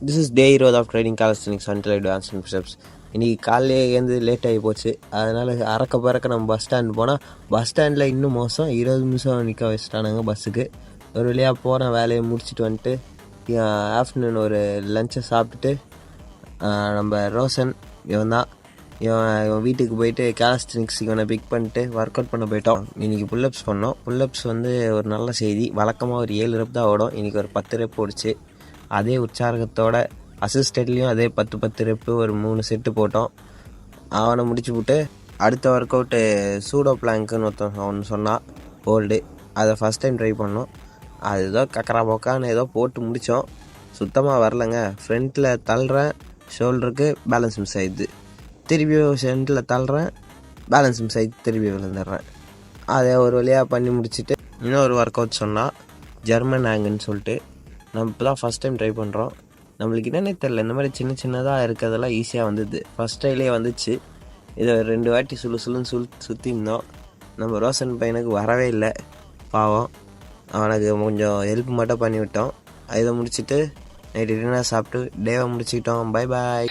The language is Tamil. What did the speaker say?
This is day 20 of training calisthenics until advance pushups. இன்றைக்கி காலையிலே எழுந்து லேட் ஆகி போச்சு. அதனால் அறக்க பறக்க நம்ம பஸ் ஸ்டாண்ட் போனால் பஸ் ஸ்டாண்டில் இன்னும் மோசம், 20 நிமிஷம் நிற்க வச்சுட்டானுங்க பஸ்ஸுக்கு. ஒரு வழியாக போகிறேன், வேலையை முடிச்சுட்டு வந்துட்டு ஆஃப்டர்நூன் ஒரு லஞ்சை சாப்பிட்டுட்டு நம்ம ரோஷன் இவன் வீட்டுக்கு போயிட்டு காலிஸ்டனிக்ஸ் இவனை பிக் பண்ணிட்டு ஒர்க் அவுட் பண்ண போயிட்டோம். இன்றைக்கி புல்லப்ஸ் பண்ணோம். புல்லப்ஸ் வந்து ஒரு நல்ல செய்தி. வழக்கமாக ஒரு 7 ரெப் தான் ஓடும், இன்றைக்கி ஒரு 10 ரெப் ஓடிச்சு. அதே உற்சாகத்தோட அசிஸ்டன்ட்லேயும் அதே 10 ரெப்பு ஒரு 3 செட்டு போட்டோம். அவனை முடிச்சு விட்டு அடுத்த ஒர்க் அவுட்டு சூடோ பிளாங்க்குன்னு ஒன்று சொன்னான் ஓல்டு. அதை ஃபஸ்ட் டைம் ட்ரை பண்ணோம். அது ஏதோ கக்கரா பொக்கான்னு ஏதோ போட்டு முடித்தோம். சுத்தமாக வரலைங்க. ஃப்ரண்ட்டில் தள்ளுறேன், ஷோல்டருக்கு பேலன்ஸ் மிஸ் ஆகிடுது. திருப்பியும் ஃப்ரண்ட்டில் தள்ளுறேன், பேலன்ஸ் மிஸ் ஆகி திருப்பி விழுந்துடுறேன். அதை ஒரு வழியாக பண்ணி முடிச்சுட்டு இன்னொரு ஒர்க் அவுட் சொன்னால் ஜெர்மன் ஆங்குன்னு சொல்லிட்டு. நம்ம இப்போ தான் ஃபஸ்ட் டைம் ட்ரை பண்ணுறோம். நம்மளுக்கு என்னென்னே தெரில, இந்த மாதிரி சின்னதாக இருக்கிறதெல்லாம் ஈஸியாக வந்துடுது. ஃபஸ்ட் ட்ரைலே வந்துச்சு. இதை 2 வாட்டி சுள்ளுன்னு சுற்றி இருந்தோம். நம்ம ரோஷன் பையனுக்கு வரவே இல்லை, பாவம். அவனுக்கு கொஞ்சம் ஹெல்ப் மட்டும் பண்ணிவிட்டோம். இதை முடிச்சுட்டு நைட்டு டின்னர் சாப்பிட்டு டேவை முடிச்சுக்கிட்டோம். Bye bye.